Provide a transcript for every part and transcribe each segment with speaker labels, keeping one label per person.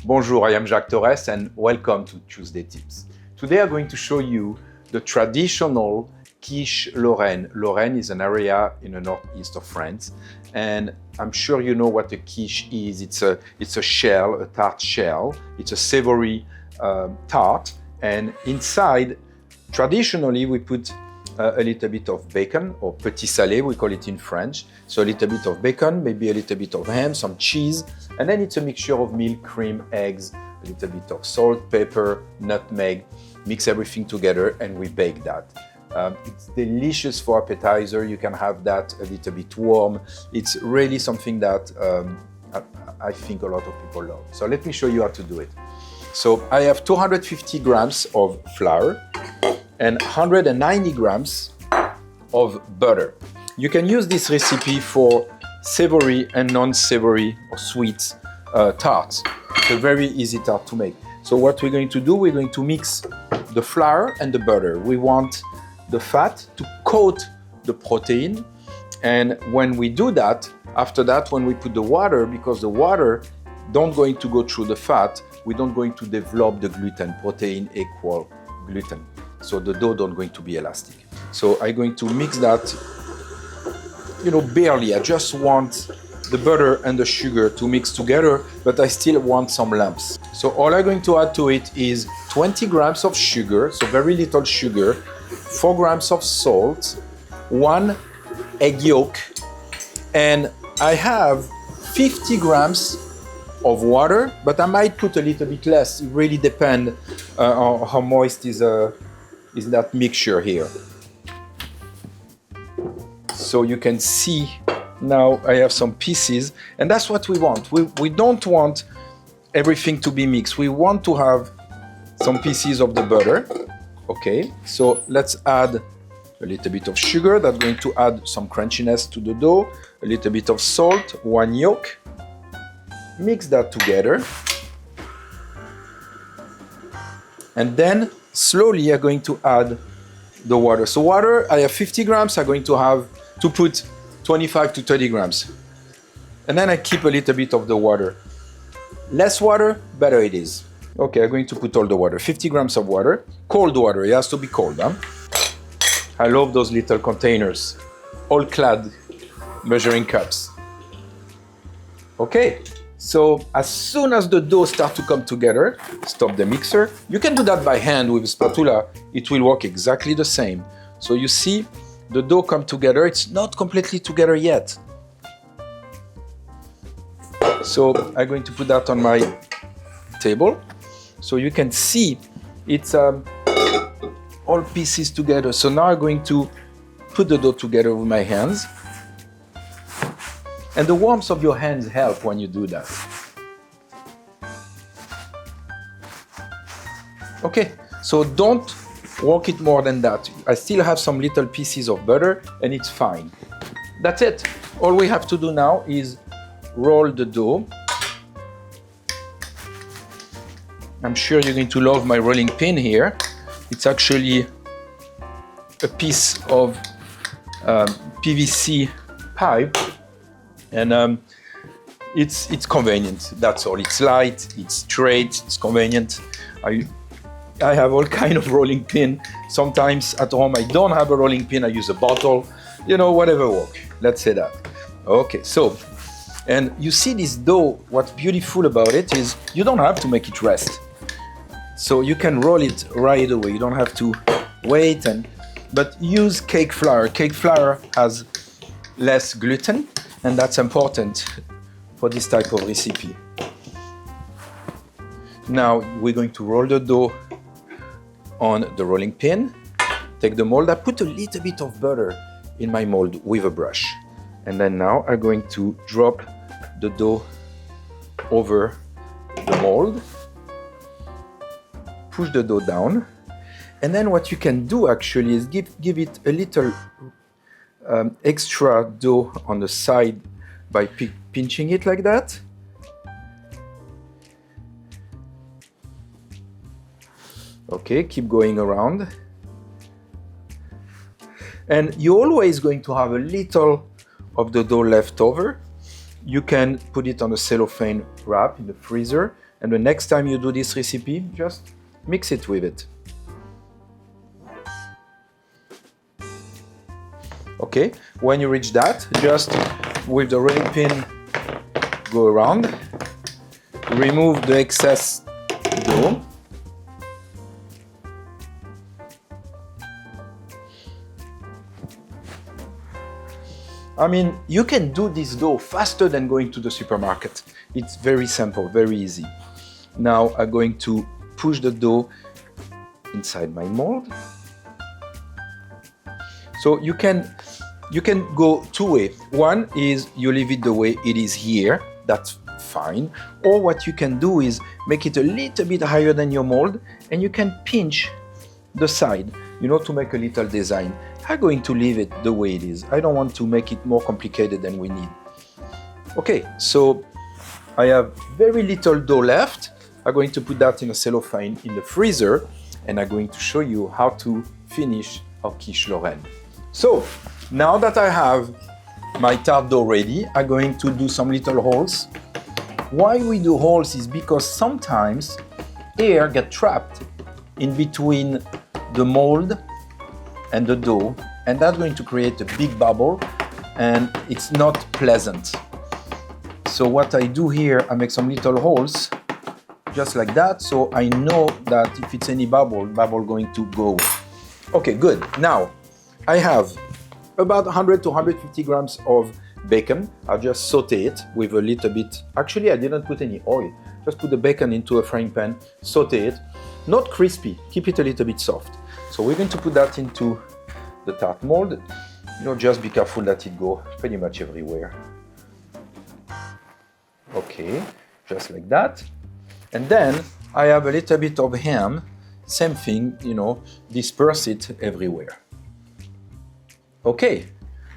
Speaker 1: Bonjour, I am Jacques Torres and welcome to Tuesday Tips. Today I'm going to show you the traditional quiche Lorraine. Lorraine is an area in the northeast of France, and I'm sure you know what a quiche is. It's a shell, a tart shell. It's a savory tart, and inside, traditionally we put a little bit of bacon, or petit salé, we call it in French. So a little bit of bacon, maybe a little bit of ham, some cheese, and then it's a mixture of milk, cream, eggs, a little bit of salt, pepper, nutmeg, mix everything together, and we bake that. It's delicious for appetizer. You can have that a little bit warm. It's really something that I think a lot of people love. So let me show you how to do it. So I have 250 grams of flour and 190 grams of butter. You can use this recipe for savory and non-savory or sweet tarts. It's a very easy tart to make. So what we're going to do, we're going to mix the flour and the butter. We want the fat to coat the protein, and when we do that, after that, when we put the water, because the water don't going to go through the fat, we don't going to develop the gluten. Protein equal gluten. So the dough don't going to be elastic. So I'm going to mix that, barely. I just want the butter and the sugar to mix together, but I still want some lumps. So all I'm going to add to it is 20 grams of sugar, so very little sugar, 4 grams of salt, 1 egg yolk, and I have 50 grams of water, but I might put a little bit less. It really depends on how moist is that mixture here. So you can see now I have some pieces, and that's what we want. We don't want everything to be mixed. We want to have some pieces of the butter. Okay, so let's add a little bit of sugar. That's going to add some crunchiness to the dough. A little bit of salt, 1 yolk. Mix that together. And then slowly I'm going to add the water. So water, I have 50 grams. I'm going to have to put 25 to 30 grams. And then I keep a little bit of the water. Less water, better it is. Okay, I'm going to put all the water, 50 grams of water. Cold water, it has to be cold. Huh? I love those little containers, all clad measuring cups. Okay, so as soon as the dough starts to come together, stop the mixer. You can do that by hand with a spatula. It will work exactly the same. So you see the dough come together. It's not completely together yet. So I'm going to put that on my table. So you can see it's all pieces together. So now I'm going to put the dough together with my hands. And the warmth of your hands help when you do that. Okay, so don't work it more than that. I still have some little pieces of butter and it's fine. That's it. All we have to do now is roll the dough. I'm sure you're going to love my rolling pin here. It's actually a piece of PVC pipe, and it's convenient. That's all. It's light, it's straight, it's convenient. I have all kind of rolling pin. Sometimes at home I don't have a rolling pin. I use a bottle. Whatever works. Let's say that. Okay, so. And you see this dough, what's beautiful about it is you don't have to make it rest. So you can roll it right away. You don't have to wait, but use cake flour. Cake flour has less gluten, and that's important for this type of recipe. Now we're going to roll the dough on the rolling pin. Take the mold. I put a little bit of butter in my mold with a brush. And then now I'm going to drop the dough over the mold. Push the dough down. And then what you can do actually is give it a little extra dough on the side by pinching it like that. Okay, keep going around. And you're always going to have a little of the dough left over. You can put it on a cellophane wrap in the freezer And the next time you do this recipe, just mix it with it. Okay, when you reach that, just with the rolling pin, go around, remove the excess dough. I mean, you can do this dough faster than going to the supermarket. It's very simple, very easy. Now I'm going to push the dough inside my mold. So you can go two ways. One is you leave it the way it is here, that's fine. Or what you can do is make it a little bit higher than your mold, and you can pinch the side, you know, to make a little design. I'm going to leave it the way it is. I don't want to make it more complicated than we need. Okay, so I have very little dough left. I'm going to put that in a cellophane in the freezer, and I'm going to show you how to finish our quiche Lorraine. So now that I have my tart dough ready, I'm going to do some little holes. Why we do holes is because sometimes air gets trapped in between the mold and the dough, and that's going to create a big bubble, and it's not pleasant. So what I do here, I make some little holes, just like that, so I know that if it's any bubble going to go. Okay, good. Now, I have about 100 to 150 grams of bacon. I'll just saute it with a little bit. Actually, I didn't put any oil. Just put the bacon into a frying pan, saute it. Not crispy, keep it a little bit soft. So we're going to put that into the tart mold. You know, just be careful that it go pretty much everywhere. Okay, just like that. And then I have a little bit of ham, same thing, you know, disperse it everywhere. Okay,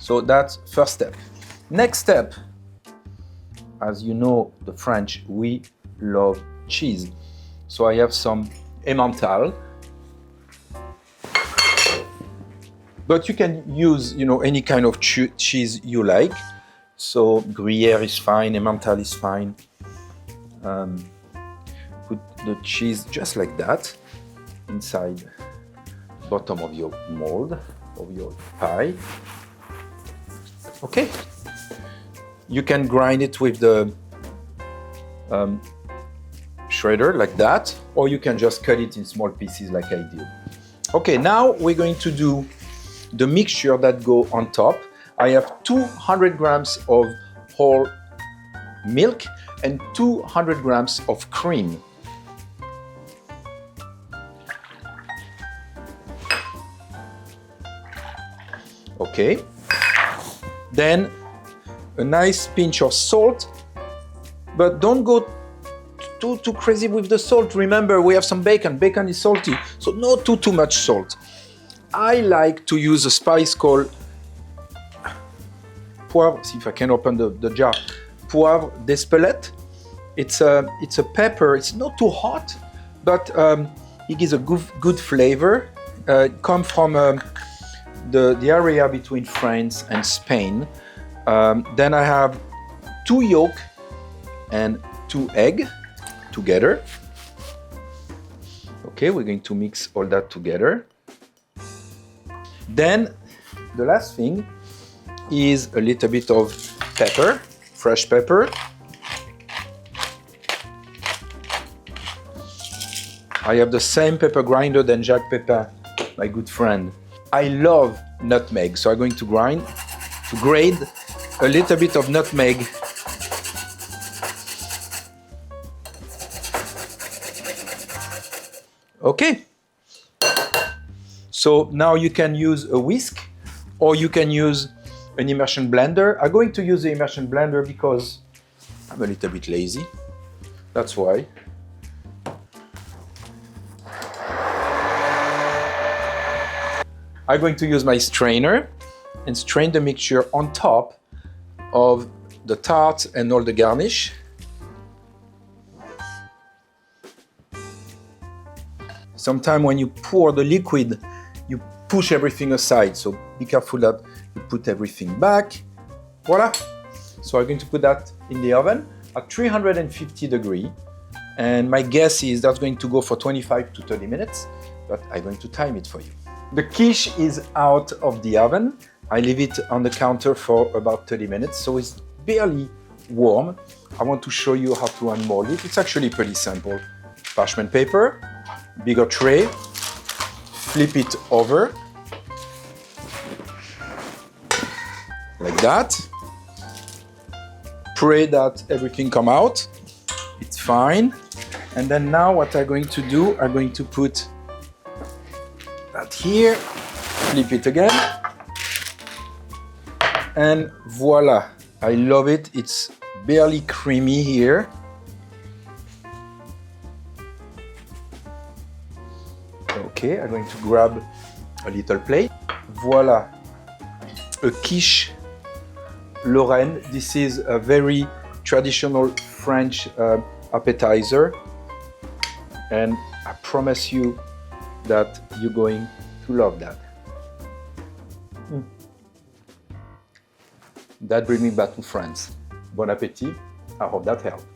Speaker 1: so that's first step. Next step, as you know, the French, we love cheese. So I have some Emmental, but you can use, you know, any kind of cheese you like. So Gruyere is fine, Emmental is fine. Put the cheese just like that inside bottom of your mold, of your pie. Okay. You can grind it with the shredder like that, or you can just cut it in small pieces like I did. Okay, now we're going to do the mixture that go on top. I have 200 grams of whole milk and 200 grams of cream. Okay, then a nice pinch of salt, but don't go too crazy with the salt. Remember, we have some bacon. Bacon is salty, so not too much salt. I like to use a spice called poivre. See if I can open the jar. Poivre d'Espelette. It's a pepper. It's not too hot, but it gives a good flavor. It comes from the area between France and Spain. Then I have 2 yolk and 2 egg together. Okay, we're going to mix all that together. Then the last thing is a little bit of pepper, fresh pepper. I have the same pepper grinder than Jacques Pepin, my good friend. I love nutmeg, so I'm going to grate a little bit of nutmeg. Okay. So now you can use a whisk, or you can use an immersion blender. I'm going to use the immersion blender because I'm a little bit lazy. That's why. I'm going to use my strainer and strain the mixture on top of the tart and all the garnish. Sometimes when you pour the liquid, you push everything aside, so be careful that you put everything back. Voila! So I'm going to put that in the oven at 350 degrees, And my guess is that's going to go for 25 to 30 minutes, but I'm going to time it for you. The quiche is out of the oven. I leave it on the counter for about 30 minutes, so it's barely warm. I want to show you how to unmold it. It's actually pretty simple. Parchment paper, bigger tray, flip it over, like that. Pray that everything come out. It's fine. And then now what I'm going to do, I'm going to put that here, flip it again, and voila. I love it. It's barely creamy here. Okay, I'm going to grab a little plate. Voila, a quiche Lorraine. This is a very traditional French appetizer, and I promise you that you're going to love that. That brings me back to France. Bon appétit. I hope that helped.